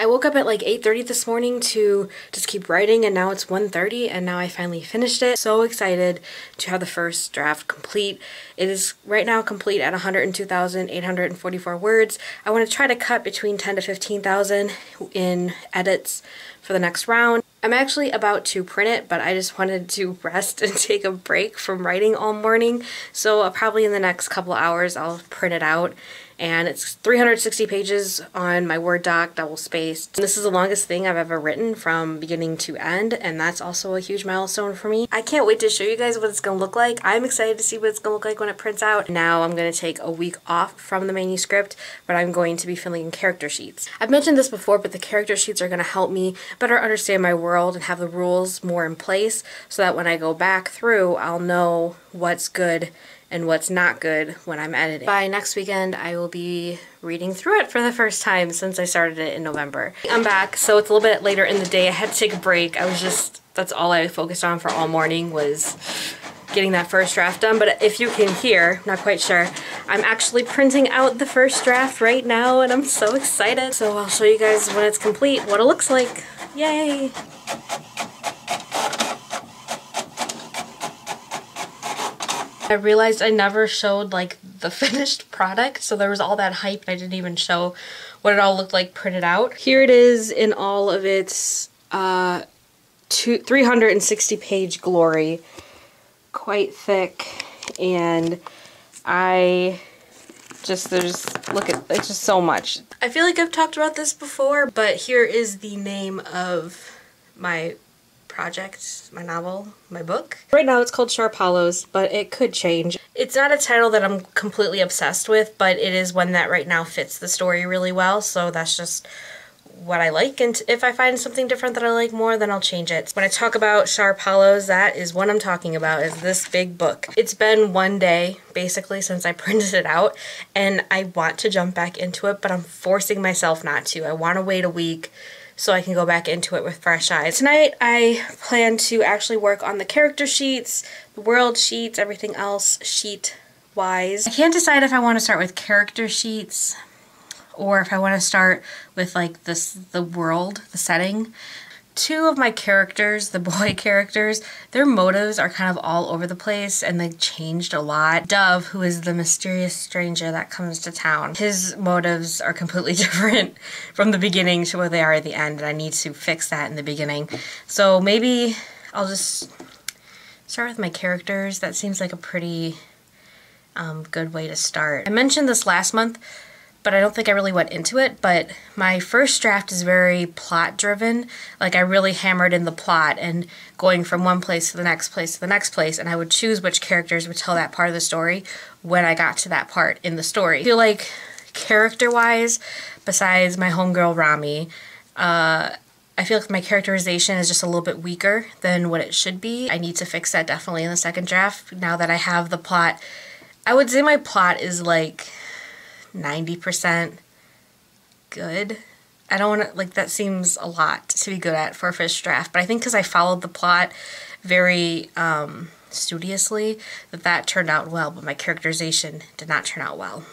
I woke up at like 8:30 this morning to just keep writing, and now it's 1:30 and now I finally finished it. So excited to have the first draft complete. It is right now complete at 102,844 words. I want to try to cut between 10 to 15,000 in edits for the next round. I'm actually about to print it, but I just wanted to rest and take a break from writing all morning. So probably in the next couple hours I'll print it out. And it's 360 pages on my Word doc, double spaced. And this is the longest thing I've ever written from beginning to end, and that's also a huge milestone for me. I can't wait to show you guys what it's gonna look like. I'm excited to see what it's gonna look like when it prints out. Now I'm gonna take a week off from the manuscript, but I'm going to be filling in character sheets. I've mentioned this before, but the character sheets are gonna help me better understand my world and have the rules more in place so that when I go back through, I'll know what's good and what's not good when I'm editing. By next weekend, I will be reading through it for the first time since I started it in November. I'm back, so it's a little bit later in the day. I had to take a break. That's all I focused on for all morning was getting that first draft done. But if you can hear, not quite sure, I'm actually printing out the first draft right now and I'm so excited. So I'll show you guys when it's complete what it looks like. Yay! I realized I never showed like the finished product, so there was all that hype and I didn't even show what it all looked like printed out. Here it is in all of its 360 page glory. Quite thick, and look at, it's just so much. I feel like I've talked about this before, but here is the name of my project, my novel, my book. Right now it's called Sharp Hollows, but it could change. It's not a title that I'm completely obsessed with, but it is one that right now fits the story really well, so that's just what I like, and if I find something different that I like more, then I'll change it. When I talk about Sharp Hollows, that is what I'm talking about, is this big book. It's been one day, basically, since I printed it out, and I want to jump back into it, but I'm forcing myself not to. I want to wait a week so I can go back into it with fresh eyes. Tonight, I plan to actually work on the character sheets, the world sheets, everything else sheet-wise. I can't decide if I want to start with character sheets or if I want to start with like the world, the setting. Two of my characters, the boy characters, their motives are kind of all over the place and they changed a lot. Dove, who is the mysterious stranger that comes to town, his motives are completely different from the beginning to what they are at the end, and I need to fix that in the beginning. So maybe I'll just start with my characters. That seems like a pretty good way to start. I mentioned this last month, but I don't think I really went into it, but my first draft is very plot driven. Like I really hammered in the plot and going from one place to the next place to the next place, and I would choose which characters would tell that part of the story when I got to that part in the story. I feel like character-wise, besides my homegirl Rami, I feel like my characterization is just a little bit weaker than what it should be. I need to fix that definitely in the second draft now that I have the plot. I would say my plot is like 90% good. I don't want to, like, that seems a lot to be good at for a first draft, but I think because I followed the plot very studiously that turned out well, but my characterization did not turn out well.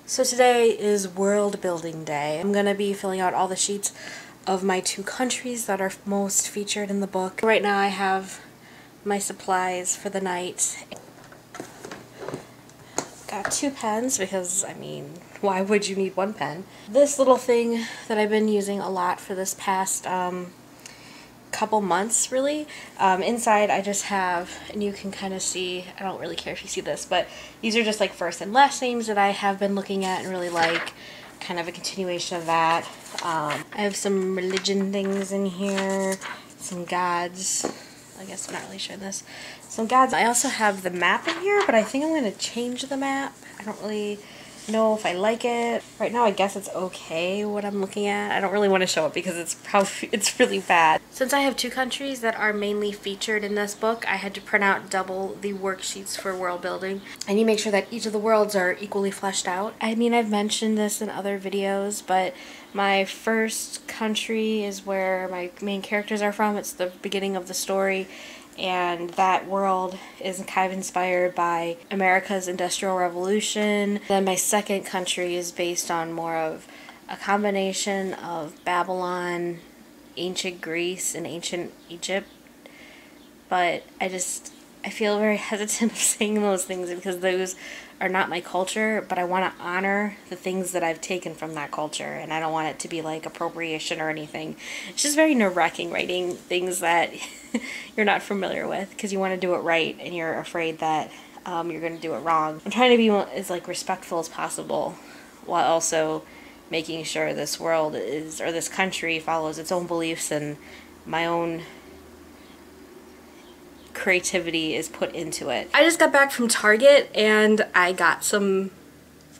So today is world building day. I'm going to be filling out all the sheets of my two countries that are most featured in the book. Right now I have my supplies for the night. Got 2 pens because, I mean, why would you need 1 pen? This little thing that I've been using a lot for this past couple months, really. Inside I just have, and you can kind of see, I don't really care if you see this, but these are just like first and last names that I have been looking at and really like, kind of a continuation of that. I have some religion things in here, some gods. I guess I'm not really sure this. Some gods. I also have the map in here, but I think I'm going to change the map. I don't really know if I like it. Right now I guess it's okay what I'm looking at. I don't really want to show it because it's really bad. Since I have 2 countries that are mainly featured in this book, I had to print out double the worksheets for world building. And you make sure that each of the worlds are equally fleshed out. I mean, I've mentioned this in other videos, but my first country is where my main characters are from. It's the beginning of the story. And that world is kind of inspired by America's Industrial Revolution. Then my second country is based on more of a combination of Babylon, ancient Greece, and ancient Egypt. But I feel very hesitant of saying those things because those are not my culture, but I want to honor the things that I've taken from that culture, and I don't want it to be like appropriation or anything. It's just very nerve-wracking writing things that you're not familiar with because you want to do it right and you're afraid that you're going to do it wrong. I'm trying to be as like respectful as possible while also making sure this world is, or this country follows its own beliefs and my own creativity is put into it. I just got back from Target and I got some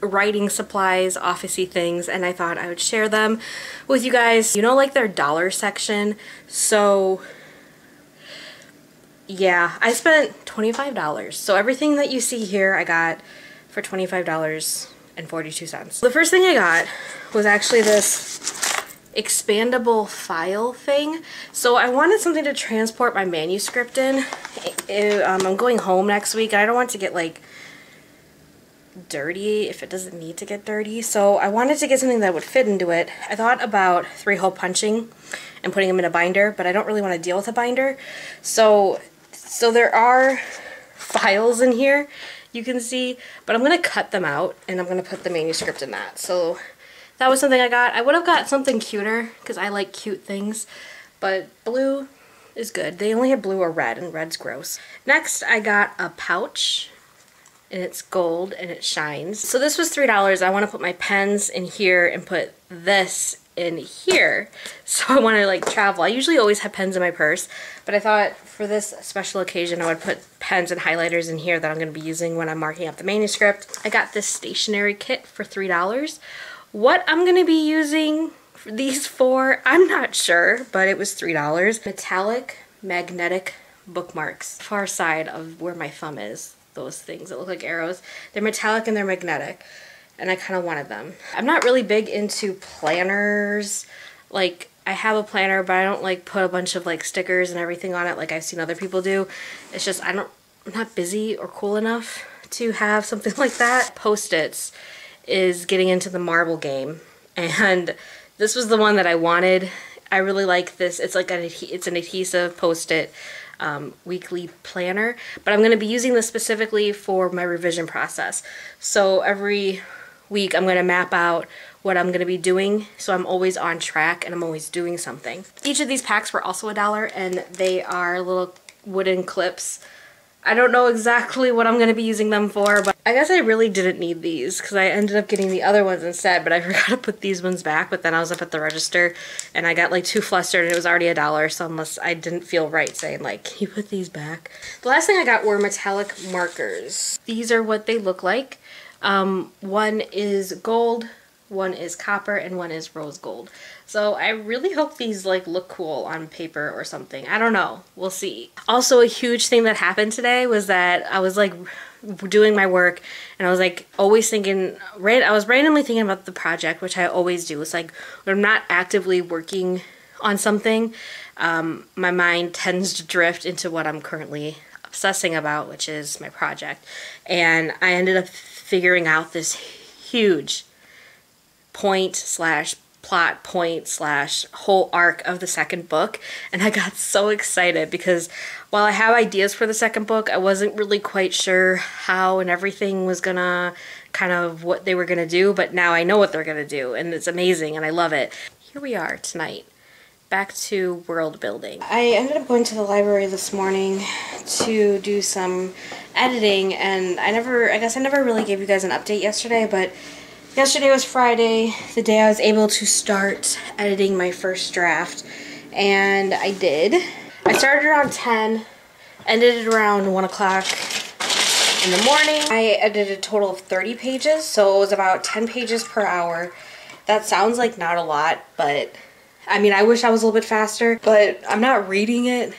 writing supplies, officey things, and I thought I would share them with you guys. You know, like their dollar section. So yeah, I spent $25. So everything that you see here I got for $25.42. The first thing I got was actually this expandable file thing. So I wanted something to transport my manuscript in. I'm going home next week and I don't want it to get like dirty if it doesn't need to get dirty. So I wanted to get something that would fit into it. I thought about 3-hole punching and putting them in a binder, but I don't really want to deal with a binder. So there are files in here, you can see, but I'm going to cut them out and I'm going to put the manuscript in that. So that was something I got. I would have got something cuter because I like cute things, but blue is good. They only have blue or red, and red's gross. Next, I got a pouch, and it's gold, and it shines. So this was $3. I want to put my pens in here and put this in here. So I want to like travel. I usually always have pens in my purse, but I thought for this special occasion I would put pens and highlighters in here that I'm going to be using when I'm marking up the manuscript. I got this stationery kit for $3. What I'm going to be using these for, I'm not sure, but it was $3. Metallic magnetic bookmarks. Far side of where my thumb is. Those things that look like arrows. They're metallic and they're magnetic. And I kind of wanted them. I'm not really big into planners. Like, I have a planner, but I don't like put a bunch of like stickers and everything on it like I've seen other people do. It's just, I'm not busy or cool enough to have something like that. Post-its is getting into the marble game, and this was the one that I wanted. I really like this. It's like it's an adhesive post-it weekly planner, but I'm going to be using this specifically for my revision process. So every week I'm going to map out what I'm going to be doing, so I'm always on track and I'm always doing something. Each of these packs were also $1, and they are little wooden clips. I don't know exactly what I'm going to be using them for, but I guess I really didn't need these because I ended up getting the other ones instead, but I forgot to put these ones back. But then I was up at the register and I got like too flustered and it was already $1, so unless I didn't feel right saying like, can you put these back? The last thing I got were metallic markers. These are what they look like. One is gold, one is copper, and one is rose gold. So I really hope these like look cool on paper or something. I don't know. We'll see. Also, a huge thing that happened today was that I was like doing my work and I was like always thinking, I was randomly thinking about the project, which I always do. It's like when I'm not actively working on something, my mind tends to drift into what I'm currently obsessing about, which is my project. And I ended up figuring out this huge plot point / whole arc of the second book, and I got so excited because while I have ideas for the second book, I wasn't really quite sure how and everything was gonna kind of what they were gonna do, but now I know what they're gonna do, and it's amazing and I love it. Here we are tonight, back to world building. I ended up going to the library this morning to do some editing, and I guess I never really gave you guys an update yesterday, but yesterday was Friday, the day I was able to start editing my first draft, and I did. I started around 10, ended around 1 o'clock in the morning. I edited a total of 30 pages, so it was about 10 pages per hour. That sounds like not a lot, but I mean, I wish I was a little bit faster, but I'm not reading it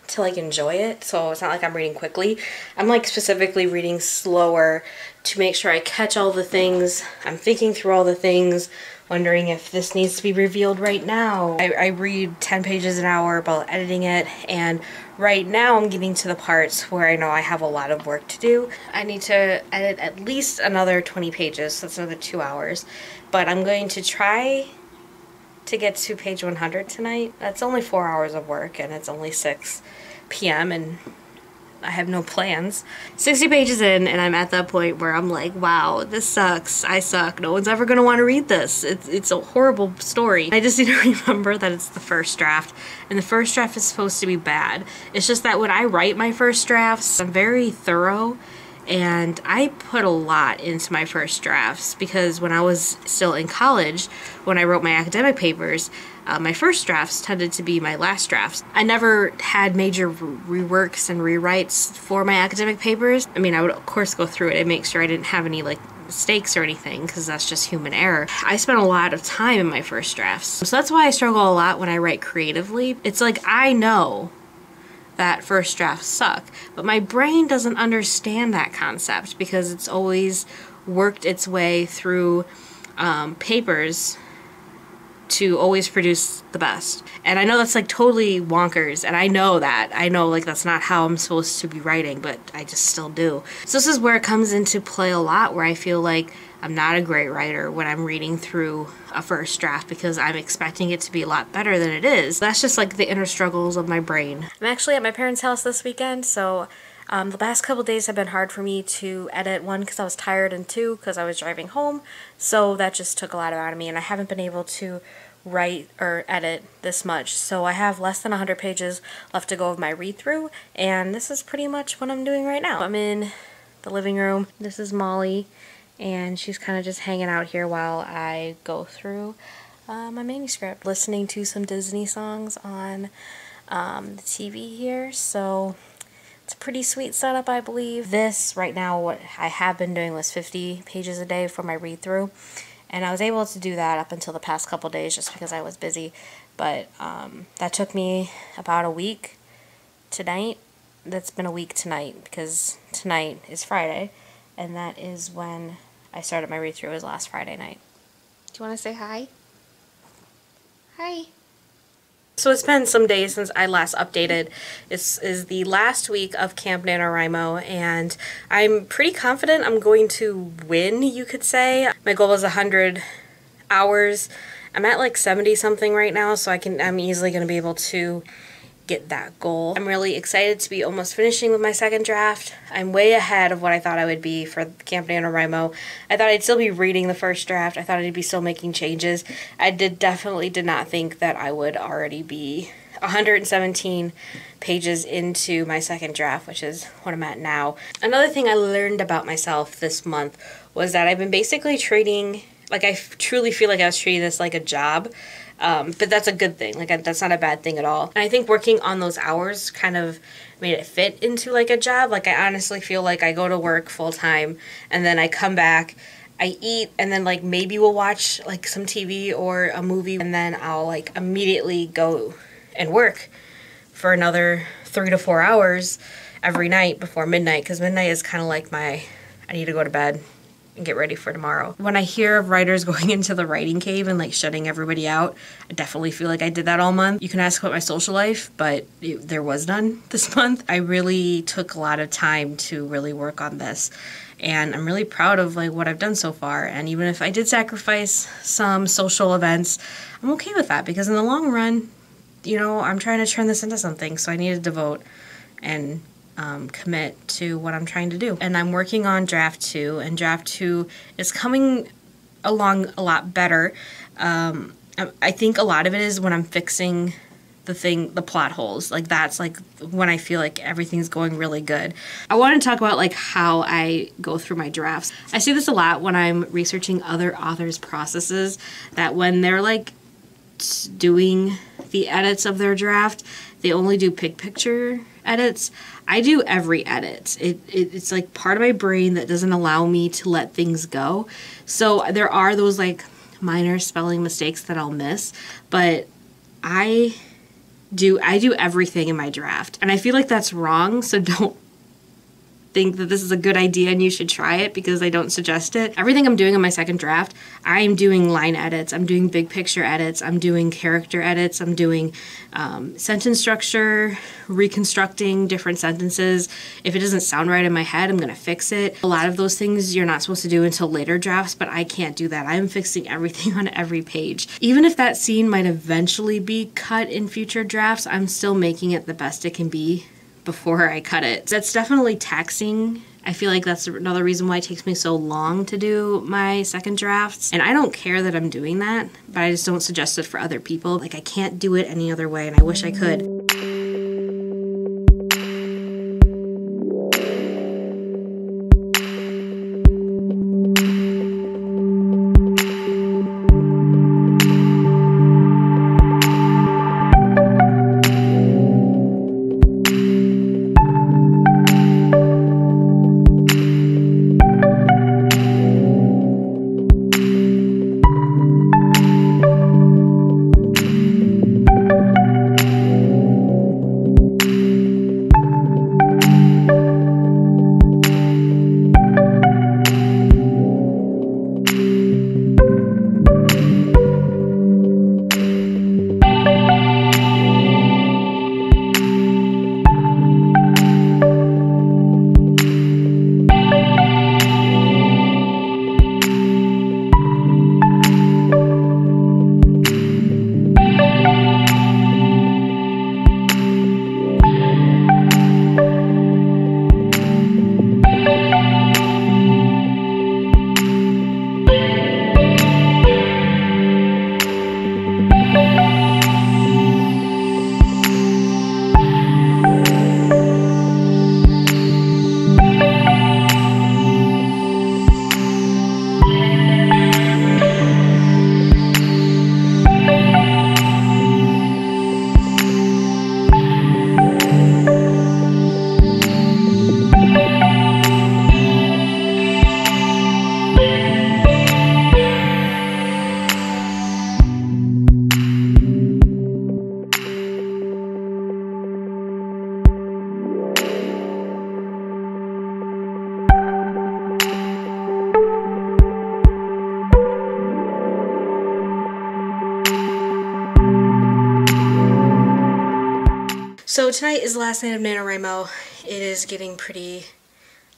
to like enjoy it, so it's not like I'm reading quickly. I'm like specifically reading slower to make sure I catch all the things, I'm thinking through all the things wondering if this needs to be revealed right now. I read 10 pages an hour about editing it, and right now I'm getting to the parts where I know I have a lot of work to do. I need to edit at least another 20 pages, so that's another 2 hours. But I'm going to try to get to page 100 tonight. That's only 4 hours of work, and it's only 6 p.m. and I have no plans. 60 pages in, and I'm at that point where I'm like, wow, this sucks. I suck. No one's ever gonna want to read this. It's a horrible story. I just need to remember that it's the first draft, and the first draft is supposed to be bad. It's just that when I write my first drafts, I'm very thorough, and I put a lot into my first drafts because when I was still in college, when I wrote my academic papers, my first drafts tended to be my last drafts. I never had major reworks and rewrites for my academic papers. I mean, I would of course go through it and make sure I didn't have any like mistakes or anything, because that's just human error. I spent a lot of time in my first drafts. So that's why I struggle a lot when I write creatively. It's like I know that first drafts suck, but my brain doesn't understand that concept because it's always worked its way through papers to always produce the best. And I know that's like totally wonkers, and I know that. I know like that's not how I'm supposed to be writing, but I just still do. So this is where it comes into play a lot, where I feel like I'm not a great writer when I'm reading through a first draft because I'm expecting it to be a lot better than it is. That's just like the inner struggles of my brain. I'm actually at my parents' house this weekend, so the past couple days have been hard for me to edit. One, because I was tired, and two, because I was driving home, so that just took a lot out of me, and I haven't been able to write or edit this much. So I have less than 100 pages left to go of my read-through, and this is pretty much what I'm doing right now. I'm in the living room. This is Molly, and she's kind of just hanging out here while I go through my manuscript, listening to some Disney songs on the TV here. So it's a pretty sweet setup, I believe. This, right now, what I have been doing was 50 pages a day for my read-through, and I was able to do that up until the past couple days just because I was busy, but that took me about a week tonight. That's been a week tonight, because tonight is Friday, and that is when I started my read-through, was last Friday night. Do you want to say hi? Hi. So it's been some days since I last updated. This is the last week of Camp NaNoWriMo, and I'm pretty confident I'm going to win, you could say. My goal is 100 hours. I'm at like 70 something right now, so I'm easily going to be able to get that goal. I'm really excited to be almost finishing with my second draft. I'm way ahead of what I thought I would be for Camp NaNoWriMo. I thought I'd still be reading the first draft. I thought I'd be still making changes. I definitely did not think that I would already be 117 pages into my second draft, which is what I'm at now. Another thing I learned about myself this month was that I've been basically treating, like I truly feel like I was treating this like a job. But that's a good thing. Like, that's not a bad thing at all. And I think working on those hours kind of made it fit into like a job. Like, I honestly feel like I go to work full time, and then I come back, I eat, and then like maybe we'll watch like some TV or a movie, and then I'll like immediately go and work for another 3 to 4 hours every night before midnight, because midnight is kind of like I need to go to bed and get ready for tomorrow. When I hear of writers going into the writing cave and like shutting everybody out, I definitely feel like I did that all month. You can ask about my social life, but there was none this month. I really took a lot of time to really work on this, and I'm really proud of like what I've done so far. And even if I did sacrifice some social events, I'm okay with that, because in the long run, you know, I'm trying to turn this into something, so I need to devote and commit to what I'm trying to do. And I'm working on draft 2, and draft 2 is coming along a lot better. I think a lot of it is when I'm fixing the plot holes. Like, that's like when I feel like everything's going really good. I want to talk about like how I go through my drafts. I see this a lot when I'm researching other authors' processes, that when they're like doing the edits of their draft, they only do picture edits. I do every edit. It's like part of my brain that doesn't allow me to let things go. So there are those like minor spelling mistakes that I'll miss, but I do everything in my draft, and I feel like that's wrong, so think that this is a good idea and you should try it because I don't suggest it. Everything I'm doing in my second draft, I'm doing line edits, I'm doing big picture edits, I'm doing character edits, I'm doing sentence structure, reconstructing different sentences. If it doesn't sound right in my head, I'm gonna fix it. A lot of those things you're not supposed to do until later drafts, but I can't do that. I'm fixing everything on every page. Even if that scene might eventually be cut in future drafts, I'm still making it the best it can be before I cut it. That's definitely taxing. I feel like that's another reason why it takes me so long to do my second drafts. And I don't care that I'm doing that, but I just don't suggest it for other people. Like, I can't do it any other way, and I wish I could. So tonight is the last night of NaNoWriMo. It is getting pretty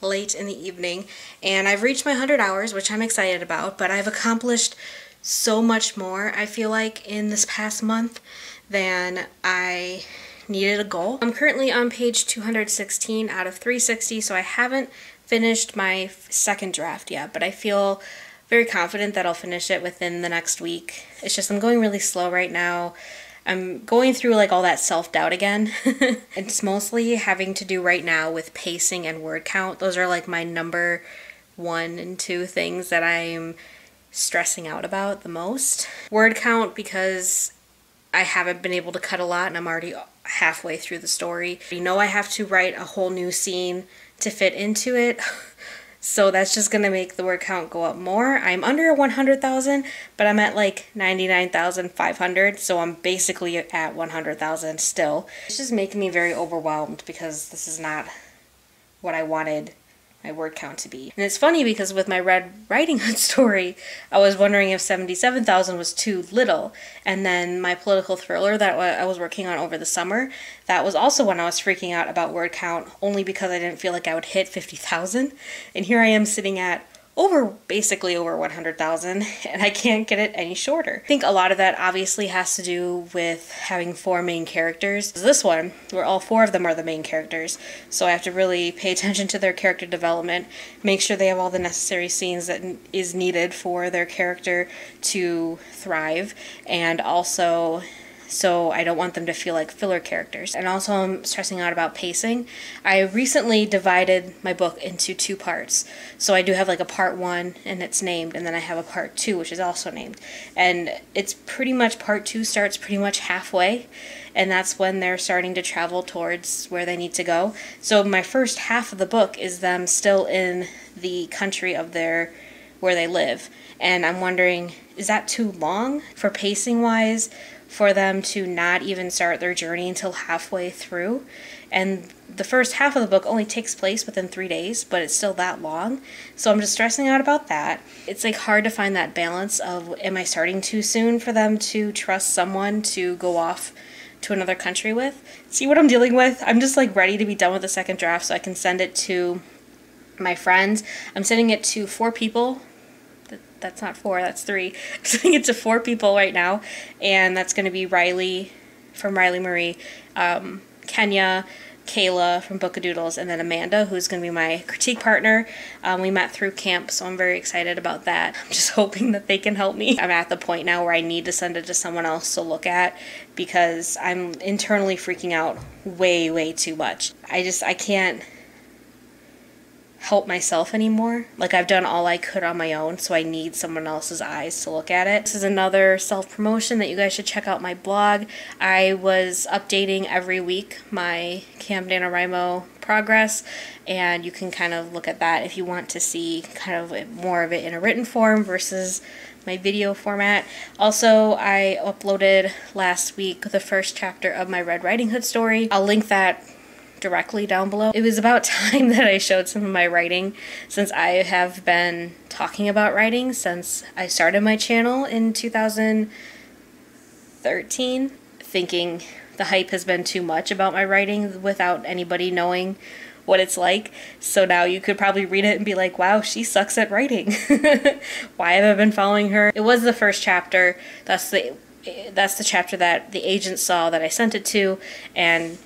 late in the evening, and I've reached my 100 hours, which I'm excited about, but I've accomplished so much more, I feel like, in this past month than I needed a goal. I'm currently on page 216 out of 360, so I haven't finished my second draft yet, but I feel very confident that I'll finish it within the next week. It's just I'm going really slow right now. I'm going through like all that self-doubt again. It's mostly having to do right now with pacing and word count. Those are like my number 1 and 2 things that I'm stressing out about the most. Word count because I haven't been able to cut a lot and I'm already halfway through the story. You know, I have to write a whole new scene to fit into it. So that's just gonna make the word count go up more. I'm under 100,000, but I'm at like 99,500, so I'm basically at 100,000 still. It's just making me very overwhelmed because this is not what I wanted my word count to be. And it's funny because with my Red Riding Hood story, I was wondering if 77,000 was too little. And then my political thriller that I was working on over the summer, that was also when I was freaking out about word count, only because I didn't feel like I would hit 50,000. And here I am sitting at basically over 100,000, and I can't get it any shorter. I think a lot of that obviously has to do with having 4 main characters. This one, where all 4 of them are the main characters, so I have to really pay attention to their character development, make sure they have all the necessary scenes that is needed for their character to thrive, and also so I don't want them to feel like filler characters. And also I'm stressing out about pacing. I recently divided my book into 2 parts. So I do have like a part 1 and it's named, and then I have a part 2 which is also named. And it's pretty much, part 2 starts pretty much halfway, and that's when they're starting to travel towards where they need to go. So my first half of the book is them still in the country of their where they live. And I'm wondering, is that too long for pacing wise for them to not even start their journey until halfway through? And the first half of the book only takes place within 3 days, but it's still that long. So I'm just stressing out about that. It's like hard to find that balance of, am I starting too soon for them to trust someone to go off to another country with? See what I'm dealing with? I'm just like ready to be done with the second draft so I can send it to my friends. I'm sending it to 4 people. That's not 4, that's 3. I'm sending it to 4 people right now, and that's going to be Riley from Riley Marie, Kenya, Kayla from Bookadoodles, and then Amanda, who's going to be my critique partner. We met through camp, so I'm very excited about that. I'm just hoping that they can help me. I'm at the point now where I need to send it to someone else to look at because I'm internally freaking out way, way too much. I can't help myself anymore. Like, I've done all I could on my own, so I need someone else's eyes to look at it. This is another self-promotion that you guys should check out my blog. I was updating every week my Camp NaNoWriMo progress, and you can kind of look at that if you want to see kind of more of it in a written form versus my video format. Also, I uploaded last week the first chapter of my Red Riding Hood story. I'll link that directly down below. It was about time that I showed some of my writing, since I have been talking about writing since I started my channel in 2013, thinking the hype has been too much about my writing without anybody knowing what it's like. So now you could probably read it and be like, wow, she sucks at writing. Why have I been following her? It was the first chapter. That's the chapter that the agent saw that I sent it to, and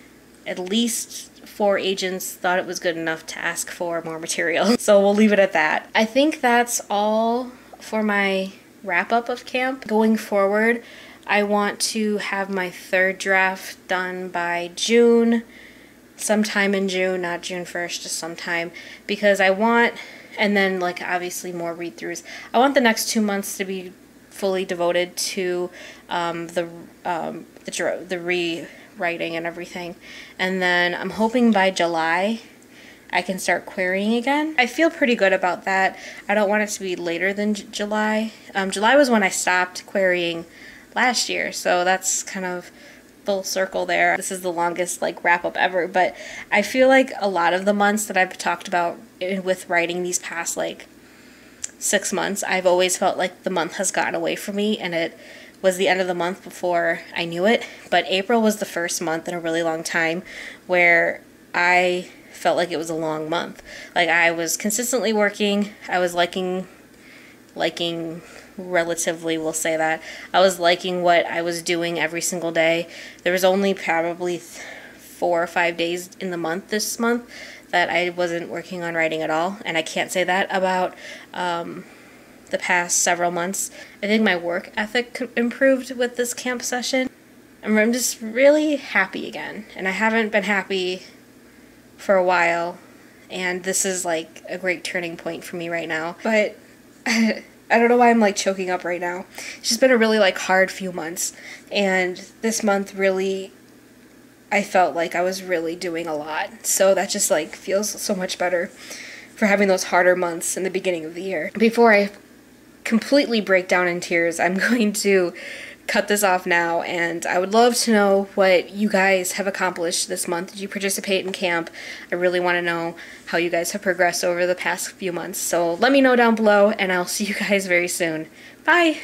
at least 4 agents thought it was good enough to ask for more material. So we'll leave it at that. I think that's all for my wrap-up of camp. Going forward, I want to have my 3rd draft done by June. Sometime in June, not June 1st, just sometime. Because I want, and then like obviously more read-throughs, I want the next 2 months to be fully devoted to the rewriting and everything. And then I'm hoping by July I can start querying again. I feel pretty good about that. I don't want it to be later than July. July was when I stopped querying last year, so that's kind of full circle there. This is the longest like wrap up ever, but I feel like a lot of the months that I've talked about with writing these past like 6 months, I've always felt like the month has gotten away from me, and it was the end of the month before I knew it. But April was the first month in a really long time where I felt like it was a long month. Like, I was consistently working. I was liking relatively, we'll say that. I was liking what I was doing every single day. There was only probably 4 or 5 days in the month this month that I wasn't working on writing at all. And I can't say that about the past several months. I think my work ethic improved with this camp session. I'm just really happy again, and I haven't been happy for a while, and this is like a great turning point for me right now. But I don't know why I'm like choking up right now. It's just been a really like hard few months, and this month really, I felt like I was really doing a lot, so that just like feels so much better for having those harder months in the beginning of the year. Before I completely break down in tears, I'm going to cut this off now, and I would love to know what you guys have accomplished this month. Did you participate in camp? I really want to know how you guys have progressed over the past few months. So let me know down below, and I'll see you guys very soon. Bye!